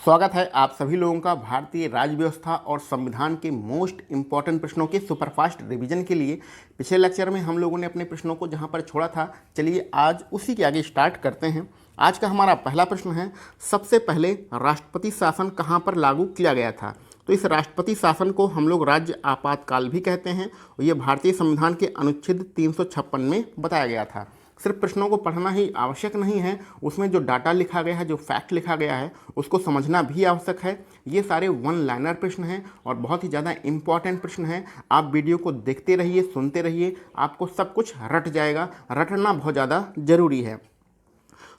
स्वागत है आप सभी लोगों का भारतीय राज्य व्यवस्था और संविधान के मोस्ट इंपॉर्टेंट प्रश्नों के सुपरफास्ट रिवीजन के लिए। पिछले लेक्चर में हम लोगों ने अपने प्रश्नों को जहां पर छोड़ा था, चलिए आज उसी के आगे स्टार्ट करते हैं। आज का हमारा पहला प्रश्न है, सबसे पहले राष्ट्रपति शासन कहां पर लागू किया गया था? तो इस राष्ट्रपति शासन को हम लोग राज्य आपातकाल भी कहते हैं और ये भारतीय संविधान के अनुच्छेद 356 में बताया गया था। सिर्फ प्रश्नों को पढ़ना ही आवश्यक नहीं है, उसमें जो डाटा लिखा गया है, जो फैक्ट लिखा गया है, उसको समझना भी आवश्यक है। ये सारे वन लाइनर प्रश्न हैं और बहुत ही ज़्यादा इंपॉर्टेंट प्रश्न हैं। आप वीडियो को देखते रहिए, सुनते रहिए, आपको सब कुछ रट जाएगा। रटना बहुत ज़्यादा ज़रूरी है।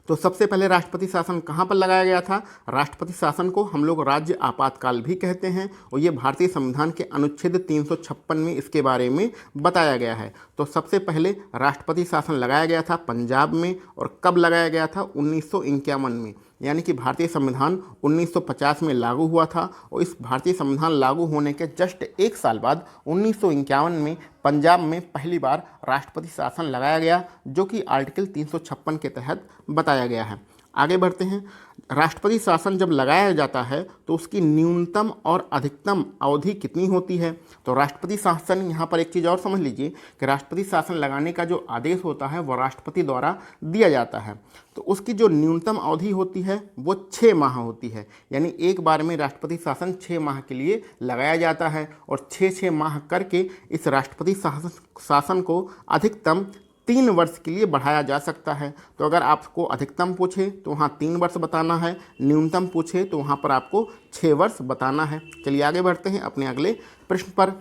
तो सबसे पहले राष्ट्रपति शासन कहाँ पर लगाया गया था? राष्ट्रपति शासन को हम लोग राज्य आपातकाल भी कहते हैं और ये भारतीय संविधान के अनुच्छेद 356 में इसके बारे में बताया गया है। तो सबसे पहले राष्ट्रपति शासन लगाया गया था पंजाब में, और कब लगाया गया था? 1951 में, यानी कि भारतीय संविधान 1950 में लागू हुआ था और इस भारतीय संविधान लागू होने के जस्ट एक साल बाद 1951 में पंजाब में पहली बार राष्ट्रपति शासन लगाया गया, जो कि आर्टिकल 356 के तहत बताया गया है। आगे बढ़ते हैं। राष्ट्रपति शासन जब लगाया जाता है तो उसकी न्यूनतम और अधिकतम अवधि कितनी होती है? तो राष्ट्रपति शासन, यहाँ पर एक चीज़ और समझ लीजिए कि राष्ट्रपति शासन लगाने का जो आदेश होता है वो राष्ट्रपति द्वारा दिया जाता है। तो उसकी जो न्यूनतम अवधि होती है वो 6 माह होती है, यानी एक बार में राष्ट्रपति शासन 6 माह के लिए लगाया जाता है और 6 माह करके इस राष्ट्रपति शासन को अधिकतम 3 वर्ष के लिए बढ़ाया जा सकता है। तो अगर आपको अधिकतम पूछे तो वहाँ 3 वर्ष बताना है, न्यूनतम पूछे तो वहाँ पर आपको 6 वर्ष बताना है। चलिए आगे बढ़ते हैं अपने अगले प्रश्न पर।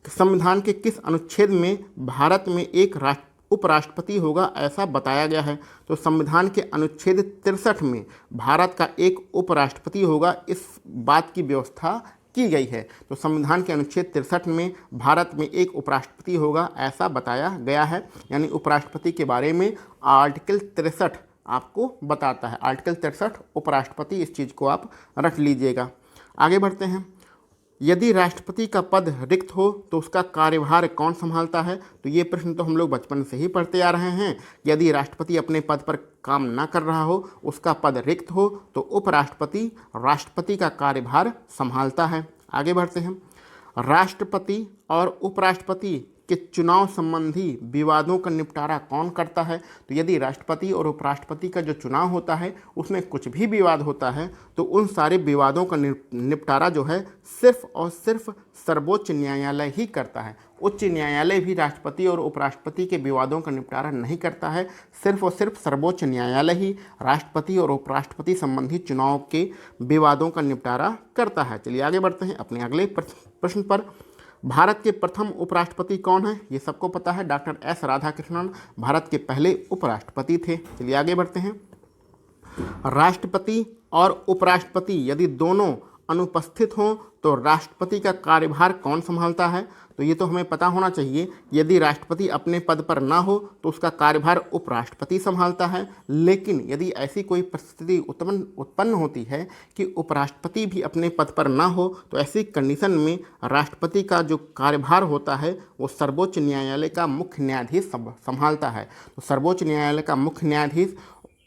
संविधान के किस अनुच्छेद में भारत में एक उपराष्ट्रपति होगा ऐसा बताया गया है? तो संविधान के अनुच्छेद 63 में भारत का एक उपराष्ट्रपति होगा, इस बात की व्यवस्था की गई है। तो संविधान के अनुच्छेद 63 में भारत में एक उपराष्ट्रपति होगा ऐसा बताया गया है, यानी उपराष्ट्रपति के बारे में आर्टिकल 63 आपको बताता है। आर्टिकल 63 उपराष्ट्रपति, इस चीज़ को आप रख लीजिएगा। आगे बढ़ते हैं। यदि राष्ट्रपति का पद रिक्त हो तो उसका कार्यभार कौन संभालता है? तो ये प्रश्न तो हम लोग बचपन से ही पढ़ते आ रहे हैं। यदि राष्ट्रपति अपने पद पर काम ना कर रहा हो, उसका पद रिक्त हो, तो उपराष्ट्रपति राष्ट्रपति का कार्यभार संभालता है। आगे बढ़ते हैं। राष्ट्रपति और उपराष्ट्रपति के चुनाव संबंधी विवादों का निपटारा कौन करता है? तो यदि राष्ट्रपति और उपराष्ट्रपति का जो चुनाव होता है उसमें कुछ भी विवाद होता है तो उन सारे विवादों का निपटारा जो है सिर्फ और सिर्फ सर्वोच्च न्यायालय ही करता है। उच्च न्यायालय भी राष्ट्रपति और उपराष्ट्रपति के विवादों का निपटारा नहीं करता है। सिर्फ और सिर्फ सर्वोच्च न्यायालय ही राष्ट्रपति और उपराष्ट्रपति संबंधी चुनाव के विवादों का निपटारा करता है। चलिए आगे बढ़ते हैं अपने अगले प्रश्न पर। भारत के प्रथम उपराष्ट्रपति कौन है? ये सबको पता है, डॉक्टर एस राधाकृष्णन भारत के पहले उपराष्ट्रपति थे। चलिए आगे बढ़ते हैं। राष्ट्रपति और उपराष्ट्रपति यदि दोनों अनुपस्थित हों तो राष्ट्रपति का कार्यभार कौन संभालता है? तो ये तो हमें पता होना चाहिए। यदि राष्ट्रपति अपने पद पर ना हो तो उसका कार्यभार उपराष्ट्रपति संभालता है, लेकिन यदि ऐसी कोई परिस्थिति उत्पन्न होती है कि उपराष्ट्रपति भी अपने पद पर ना हो तो ऐसी कंडीशन में राष्ट्रपति का जो कार्यभार होता है वो सर्वोच्च न्यायालय का मुख्य न्यायाधीश संभालता है। तो सर्वोच्च न्यायालय का मुख्य न्यायाधीश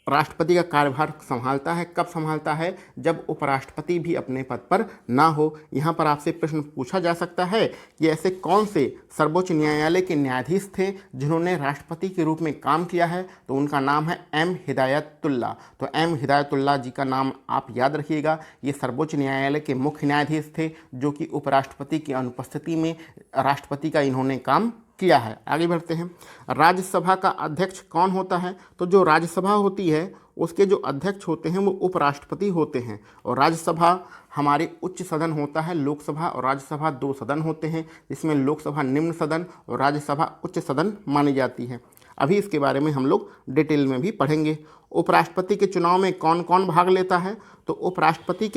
राष्ट्रपति का कार्यभार संभालता है। कब संभालता है? जब उपराष्ट्रपति भी अपने पद पर ना हो। यहाँ पर आपसे प्रश्न पूछा जा सकता है कि ऐसे कौन से सर्वोच्च न्यायालय के न्यायाधीश थे जिन्होंने राष्ट्रपति के रूप में काम किया है? तो उनका नाम है एम हिदायतुल्ला। तो एम हिदायतुल्ला जी का नाम आप याद रखिएगा। ये सर्वोच्च न्यायालय के मुख्य न्यायाधीश थे जो कि उपराष्ट्रपति की अनुपस्थिति में राष्ट्रपति का इन्होंने काम किया है। आगे बढ़ते हैं। राज्यसभा का अध्यक्ष कौन होता है? तो जो राज्यसभा होती है उसके जो अध्यक्ष होते हैं वो उपराष्ट्रपति होते हैं। और राज्यसभा हमारे उच्च सदन होता है। लोकसभा और राज्यसभा 2 सदन होते हैं, जिसमें लोकसभा निम्न सदन और राज्यसभा उच्च सदन मानी जाती है। अभी इसके बारे में हम लोग डिटेल में भी पढ़ेंगे। उपराष्ट्रपति के चुनाव में कौन कौन भाग लेता है? तो उपराष्ट्रपति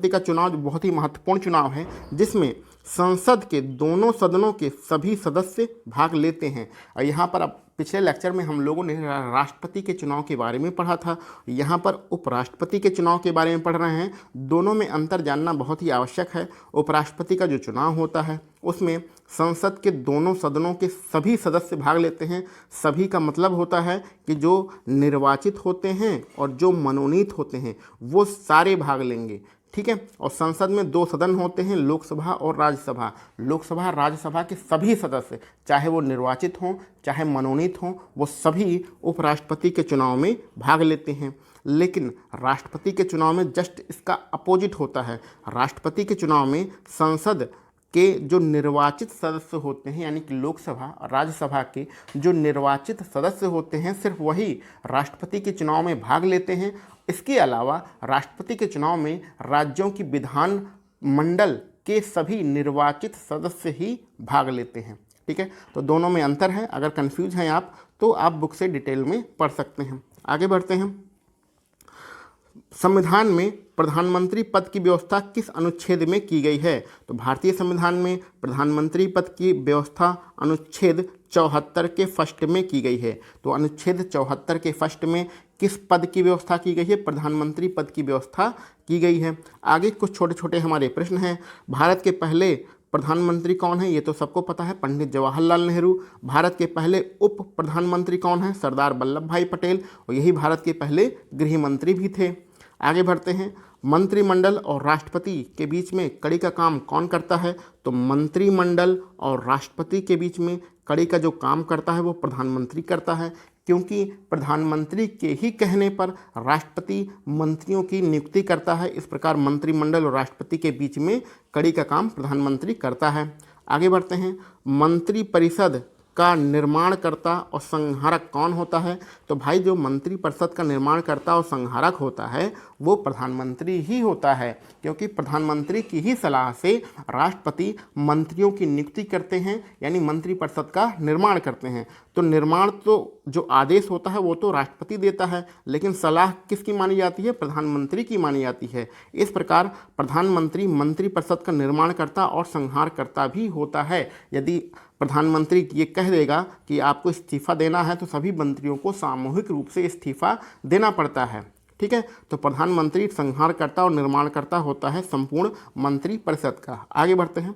का चुनाव बहुत ही महत्वपूर्ण चुनाव है, जिसमें संसद के दोनों सदनों के सभी सदस्य भाग लेते हैं। और यहाँ पर अब पिछले लेक्चर में हम लोगों ने राष्ट्रपति के चुनाव के बारे में पढ़ा था, यहाँ पर उपराष्ट्रपति के चुनाव के बारे में पढ़ रहे हैं। दोनों में अंतर जानना बहुत ही आवश्यक है। उपराष्ट्रपति का जो चुनाव होता है उसमें संसद के दोनों सदनों के सभी सदस्य भाग लेते हैं। सभी का मतलब होता है कि जो निर्वाचित होते हैं और जो मनोनीत होते हैं वो सारे भाग लेंगे, ठीक है। और संसद में दो सदन होते हैं, लोकसभा और राज्यसभा। लोकसभा राज्यसभा के सभी सदस्य, चाहे वो निर्वाचित हों चाहे मनोनीत हों, वो सभी उपराष्ट्रपति के चुनाव में भाग लेते हैं। लेकिन राष्ट्रपति के चुनाव में जस्ट इसका अपोजिट होता है। राष्ट्रपति के चुनाव में संसद के जो निर्वाचित सदस्य होते हैं, यानी कि लोकसभा और राज्यसभा के जो निर्वाचित सदस्य होते हैं, सिर्फ वही राष्ट्रपति के चुनाव में भाग लेते हैं। इसके अलावा राष्ट्रपति के चुनाव में राज्यों की विधान मंडल के सभी निर्वाचित सदस्य ही भाग लेते हैं, ठीक है। तो दोनों में अंतर है। अगर कंफ्यूज हैं आप तो आप बुक से डिटेल में पढ़ सकते हैं। आगे बढ़ते हैं। संविधान में प्रधानमंत्री पद की व्यवस्था किस अनुच्छेद में की गई है? तो भारतीय संविधान में प्रधानमंत्री पद की व्यवस्था अनुच्छेद 74 के फर्स्ट में की गई है। तो अनुच्छेद 74 के फर्स्ट में किस पद की व्यवस्था की गई है? प्रधानमंत्री पद की व्यवस्था की गई है। आगे कुछ छोटे छोटे हमारे प्रश्न हैं। भारत के पहले प्रधानमंत्री कौन है? ये तो सबको पता है, पंडित जवाहरलाल नेहरू। भारत के पहले उप प्रधानमंत्री कौन है? सरदार वल्लभ भाई पटेल। और यही भारत के पहले गृह मंत्री भी थे। आगे बढ़ते हैं। मंत्रिमंडल और राष्ट्रपति के बीच में कड़ी का काम कौन करता है? तो मंत्रिमंडल और राष्ट्रपति के बीच में कड़ी का जो काम करता है वो प्रधानमंत्री करता है, क्योंकि प्रधानमंत्री के ही कहने पर राष्ट्रपति मंत्रियों की नियुक्ति करता है। इस प्रकार मंत्रिमंडल और राष्ट्रपति के बीच में कड़ी का काम प्रधानमंत्री करता है। आगे बढ़ते हैं। मंत्रिपरिषद का निर्माणकर्ता और संहारक कौन होता है? तो भाई जो मंत्रिपरिषद का निर्माणकर्ता और संहारक होता है वो प्रधानमंत्री ही होता है, क्योंकि प्रधानमंत्री की ही सलाह से राष्ट्रपति मंत्रियों की नियुक्ति करते हैं, यानी मंत्रिपरिषद का निर्माण करते हैं। तो निर्माण तो जो आदेश होता है वो तो राष्ट्रपति देता है, लेकिन सलाह किसकी मानी जाती है? प्रधानमंत्री की मानी जाती है। इस प्रकार प्रधानमंत्री मंत्रिपरिषद का निर्माणकर्ता और संहारकर्ता भी होता है। यदि प्रधानमंत्री ये कह देगा कि आपको इस्तीफा देना है तो सभी मंत्रियों को सामूहिक रूप से इस्तीफा देना पड़ता है, ठीक है। तो प्रधानमंत्री संहारकर्ता और निर्माणकर्ता होता है संपूर्ण मंत्रिपरिषद का। आगे बढ़ते हैं।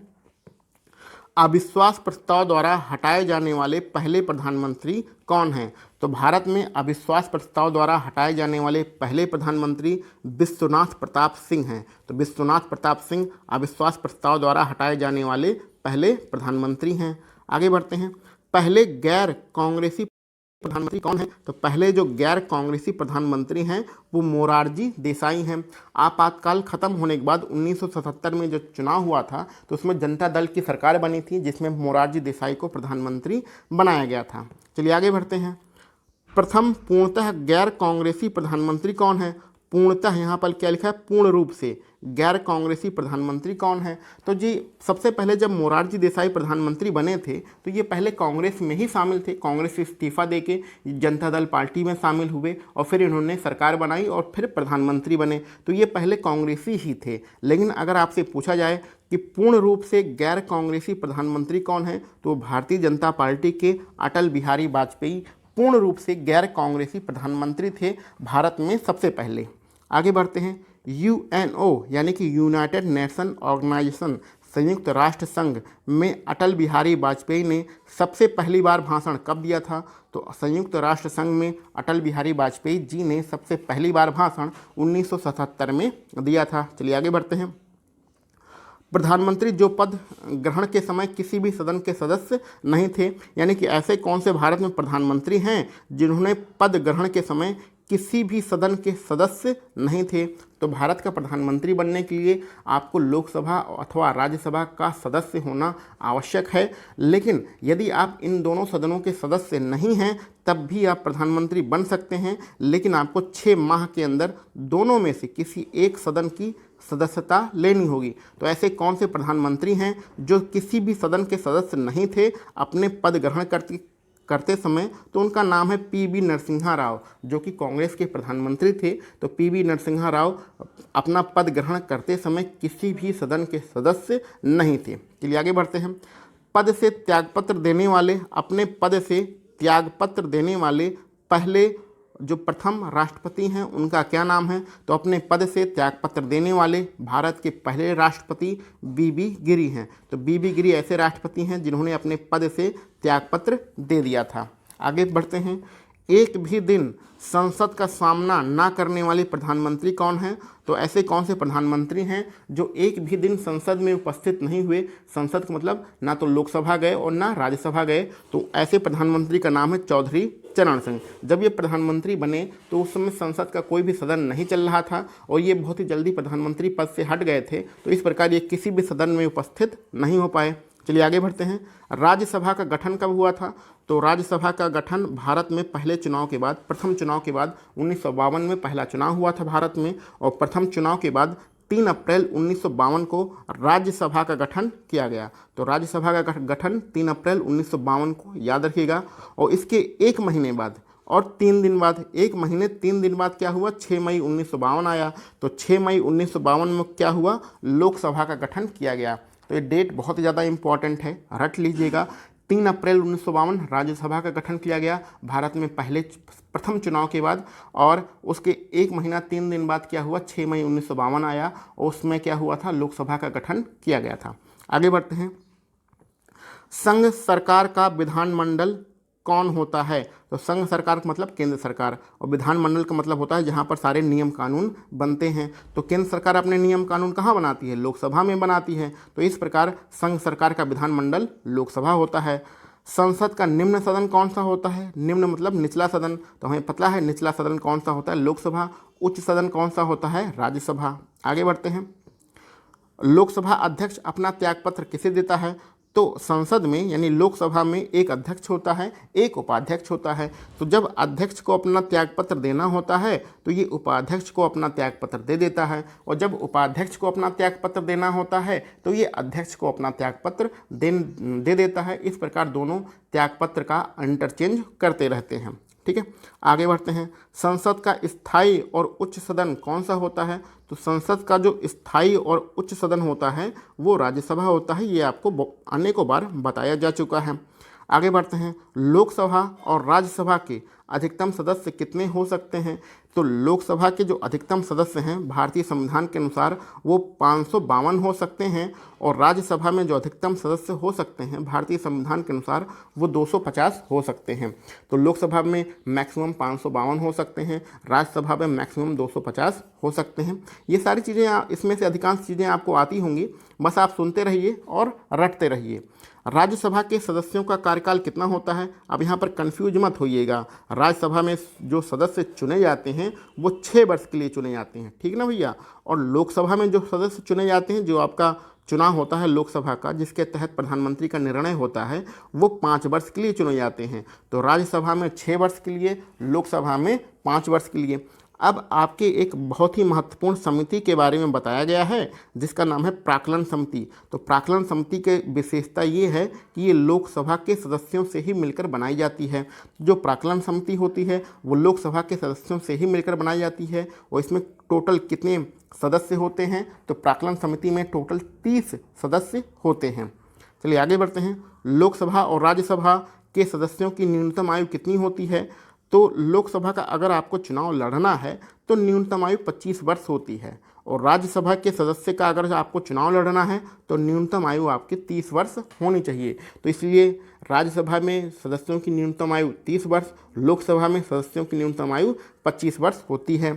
अविश्वास प्रस्ताव द्वारा हटाए जाने वाले पहले प्रधानमंत्री कौन हैं? तो भारत में अविश्वास प्रस्ताव द्वारा हटाए जाने वाले पहले प्रधानमंत्री विश्वनाथ प्रताप सिंह हैं। तो विश्वनाथ प्रताप सिंह अविश्वास प्रस्ताव द्वारा हटाए जाने वाले पहले प्रधानमंत्री हैं। आगे बढ़ते हैं। पहले गैर कांग्रेसी प्रधानमंत्री कौन है? तो पहले जो गैर कांग्रेसी प्रधानमंत्री हैं वो मोरारजी देसाई हैं। आपातकाल खत्म होने के बाद 1977 में जो चुनाव हुआ था तो उसमें जनता दल की सरकार बनी थी, जिसमें मोरारजी देसाई को प्रधानमंत्री बनाया गया था। चलिए आगे बढ़ते हैं। प्रथम पूर्णतः गैर कांग्रेसी प्रधानमंत्री कौन है? पूर्णतः यहाँ पर क्या लिखा है? पूर्ण रूप से गैर कांग्रेसी प्रधानमंत्री कौन है? तो जी सबसे पहले जब मोरारजी देसाई प्रधानमंत्री बने थे तो ये पहले कांग्रेस में ही शामिल थे। कांग्रेस से इस्तीफा देके जनता दल पार्टी में शामिल हुए और फिर इन्होंने सरकार बनाई और फिर प्रधानमंत्री बने। तो ये पहले कांग्रेसी ही थे। लेकिन अगर आपसे पूछा जाए कि पूर्ण रूप से गैर कांग्रेसी प्रधानमंत्री कौन है, तो भारतीय जनता पार्टी के अटल बिहारी वाजपेयी पूर्ण रूप से गैर कांग्रेसी प्रधानमंत्री थे भारत में सबसे पहले। आगे बढ़ते हैं। यूएनओ यानी कि यूनाइटेड नेशन ऑर्गेनाइजेशन संयुक्त राष्ट्र संघ में अटल बिहारी वाजपेयी ने सबसे पहली बार भाषण कब दिया था? तो संयुक्त राष्ट्र संघ में अटल बिहारी वाजपेयी जी ने सबसे पहली बार भाषण 1977 में दिया था। चलिए आगे बढ़ते हैं। प्रधानमंत्री जो पद ग्रहण के समय किसी भी सदन के सदस्य नहीं थे, यानी कि ऐसे कौन से भारत में प्रधानमंत्री हैं जिन्होंने पद ग्रहण के समय किसी भी सदन के सदस्य नहीं थे? तो भारत का प्रधानमंत्री बनने के लिए आपको लोकसभा अथवा राज्यसभा का सदस्य होना आवश्यक है। लेकिन यदि आप इन दोनों सदनों के सदस्य नहीं हैं तब भी आप प्रधानमंत्री बन सकते हैं, लेकिन आपको 6 माह के अंदर दोनों में से किसी एक सदन की सदस्यता लेनी होगी। तो ऐसे कौन से प्रधानमंत्री हैं जो किसी भी सदन के सदस्य नहीं थे, अपने पद ग्रहण करते समय तो उनका नाम है पीवी नरसिम्हा राव, जो कि कांग्रेस के प्रधानमंत्री थे। तो पीवी नरसिम्हा राव अपना पद ग्रहण करते समय किसी भी सदन के सदस्य नहीं थे। चलिए आगे बढ़ते हैं। पद से त्यागपत्र देने वाले, अपने पद से त्यागपत्र देने वाले पहले जो प्रथम राष्ट्रपति हैं उनका क्या नाम है? तो अपने पद से त्यागपत्र देने वाले भारत के पहले राष्ट्रपति बीबी गिरी हैं। तो बीबी गिरी ऐसे राष्ट्रपति हैं जिन्होंने अपने पद से त्यागपत्र दे दिया था। आगे बढ़ते हैं। एक भी दिन संसद का सामना ना करने वाले प्रधानमंत्री कौन हैं? तो ऐसे कौन से प्रधानमंत्री हैं जो एक भी दिन संसद में उपस्थित नहीं हुए? संसद का मतलब ना तो लोकसभा गए और ना राज्यसभा गए। तो ऐसे प्रधानमंत्री का नाम है चौधरी चरण सिंह। जब ये प्रधानमंत्री बने तो उस समय संसद का कोई भी सदन नहीं चल रहा था और ये बहुत ही जल्दी प्रधानमंत्री पद से हट गए थे, तो इस प्रकार ये किसी भी सदन में उपस्थित नहीं हो पाए। चलिए आगे बढ़ते हैं। राज्यसभा का गठन कब हुआ था? तो राज्यसभा का गठन भारत में पहले चुनाव के बाद, प्रथम चुनाव के बाद 1952 में पहला चुनाव हुआ था भारत में, और प्रथम चुनाव के बाद 3 अप्रैल 1952 को राज्यसभा का गठन किया गया। तो राज्यसभा का गठन 3 अप्रैल 1952 को याद रखिएगा। और इसके एक महीने बाद और 3 दिन बाद, 1 महीने 3 दिन बाद क्या हुआ? 6 मई 1952 आया। तो 6 मई 1952 में क्या हुआ? लोकसभा का गठन किया गया। तो ये डेट बहुत ज़्यादा इंपॉर्टेंट है, रट लीजिएगा। 3 अप्रैल 1952 राज्यसभा का गठन किया गया भारत में पहले प्रथम चुनाव के बाद, और उसके 1 महीना 3 दिन बाद क्या हुआ? 6 मई 1952 आया और उसमें क्या हुआ था? लोकसभा का गठन किया गया था। आगे बढ़ते हैं। संघ सरकार का विधानमंडल कौन होता है? तो संघ सरकार का मतलब केंद्र सरकार, और विधानमंडल का मतलब होता है जहां पर सारे नियम कानून बनते हैं। तो केंद्र सरकार अपने नियम कानून कहां बनाती है? लोकसभा में बनाती है। तो इस प्रकार संघ सरकार का विधानमंडल लोकसभा होता है। संसद का निम्न सदन कौन सा होता है? निम्न मतलब निचला सदन, तो हमें पता है निचला सदन कौन सा होता है? लोकसभा। उच्च सदन कौन सा होता है? राज्यसभा। आगे बढ़ते हैं। लोकसभा अध्यक्ष अपना त्यागपत्र किसे देता है? तो संसद में यानी लोकसभा में एक अध्यक्ष होता है, एक उपाध्यक्ष होता है। तो जब अध्यक्ष को अपना त्यागपत्र देना होता है तो ये उपाध्यक्ष को अपना त्यागपत्र दे देता है, और जब उपाध्यक्ष को अपना त्यागपत्र देना होता है तो ये अध्यक्ष को अपना त्यागपत्र दे देता है। इस प्रकार दोनों त्यागपत्र का इंटरचेंज करते रहते हैं। ठीक है, आगे बढ़ते हैं। संसद का स्थायी और उच्च सदन कौन सा होता है? तो संसद का जो स्थायी और उच्च सदन होता है वो राज्यसभा होता है। ये आपको अनेकों बार बताया जा चुका है। आगे बढ़ते हैं। लोकसभा और राज्यसभा के अधिकतम सदस्य कितने हो सकते हैं? तो लोकसभा के जो अधिकतम सदस्य हैं भारतीय संविधान के अनुसार वो 552 हो सकते हैं, और राज्यसभा में जो अधिकतम सदस्य हो सकते हैं भारतीय संविधान के अनुसार वो 250 हो सकते हैं। तो लोकसभा में मैक्सिमम 552 हो सकते हैं, राज्यसभा में मैक्सिमम 250 हो सकते हैं। ये सारी चीज़ें, इसमें से अधिकांश चीज़ें आपको आती होंगी, बस आप सुनते रहिए और रटते रहिए। राज्यसभा के सदस्यों का कार्यकाल कितना होता है? अब यहाँ पर कंफ्यूज मत होइएगा। राज्यसभा में जो सदस्य चुने जाते हैं वो 6 वर्ष के लिए चुने जाते हैं, ठीक ना भैया। और लोकसभा में जो सदस्य चुने जाते हैं, जो आपका चुनाव होता है लोकसभा का, जिसके तहत प्रधानमंत्री का निर्णय होता है, वो 5 वर्ष के लिए चुने जाते हैं। तो राज्यसभा में 6 वर्ष के लिए, लोकसभा में 5 वर्ष के लिए। अब आपके एक बहुत ही महत्वपूर्ण समिति के बारे में बताया गया है जिसका नाम है प्राक्कलन समिति। तो प्राक्कलन समिति की विशेषता ये है कि ये लोकसभा के सदस्यों से ही मिलकर बनाई जाती है। जो प्राक्कलन समिति होती है वो लोकसभा के सदस्यों से ही मिलकर बनाई जाती है। और इसमें टोटल कितने सदस्य होते हैं? तो प्राक्कलन समिति में टोटल 30 सदस्य होते हैं। चलिए आगे बढ़ते हैं। लोकसभा और राज्यसभा के सदस्यों की न्यूनतम आयु कितनी होती है? तो लोकसभा का अगर आपको चुनाव लड़ना है तो न्यूनतम आयु 25 वर्ष होती है, और राज्यसभा के सदस्य का अगर आपको चुनाव लड़ना है तो न्यूनतम आयु आपकी 30 वर्ष होनी चाहिए। तो इसलिए राज्यसभा में सदस्यों की न्यूनतम आयु 30 वर्ष, लोकसभा में सदस्यों की न्यूनतम आयु 25 वर्ष होती है।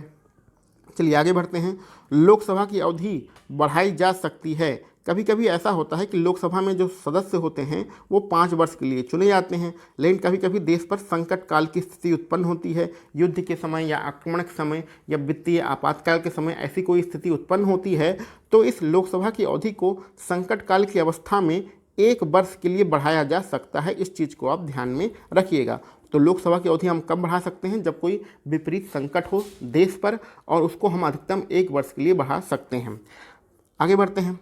चलिए आगे बढ़ते हैं। लोकसभा की अवधि बढ़ाई जा सकती है। कभी कभी ऐसा होता है कि लोकसभा में जो सदस्य होते हैं वो 5 वर्ष के लिए चुने जाते हैं, लेकिन कभी कभी देश पर संकट काल की स्थिति उत्पन्न होती है, युद्ध के समय या आक्रमण के समय या वित्तीय आपातकाल के समय ऐसी कोई स्थिति उत्पन्न होती है, तो इस लोकसभा की अवधि को संकट काल की अवस्था में 1 वर्ष के लिए बढ़ाया जा सकता है। इस चीज़ को आप ध्यान में रखिएगा। तो लोकसभा की अवधि हम कब बढ़ा सकते हैं? जब कोई विपरीत संकट हो देश पर, और उसको हम अधिकतम 1 वर्ष के लिए बढ़ा सकते हैं। आगे बढ़ते हैं।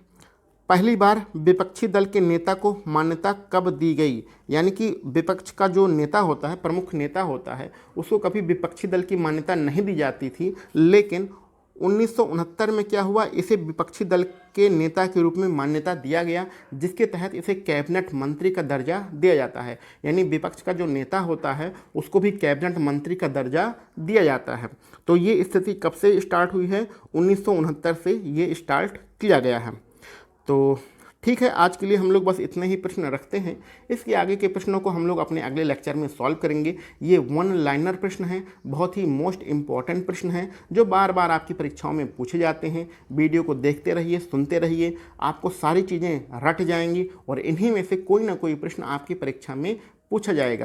पहली बार विपक्षी दल के नेता को मान्यता कब दी गई? यानी कि विपक्ष का जो नेता होता है, प्रमुख नेता होता है, उसको कभी विपक्षी दल की मान्यता नहीं दी जाती थी, लेकिन 1969 में क्या हुआ, इसे विपक्षी दल के नेता के रूप में मान्यता दिया गया, जिसके तहत इसे कैबिनेट मंत्री का दर्जा दिया जाता है। यानी विपक्ष का जो नेता होता है उसको भी कैबिनेट मंत्री का दर्जा दिया जाता है। तो ये स्थिति कब से स्टार्ट हुई है? 1969 से ये स्टार्ट किया गया है। तो ठीक है, आज के लिए हम लोग बस इतने ही प्रश्न रखते हैं। इसके आगे के प्रश्नों को हम लोग अपने अगले लेक्चर में सॉल्व करेंगे। ये वन लाइनर प्रश्न हैं, बहुत ही मोस्ट इम्पॉर्टेंट प्रश्न हैं जो बार बार आपकी परीक्षाओं में पूछे जाते हैं। वीडियो को देखते रहिए, सुनते रहिए, आपको सारी चीज़ें रट जाएंगी और इन्हीं में से कोई ना कोई प्रश्न आपकी परीक्षा में पूछा जाएगा।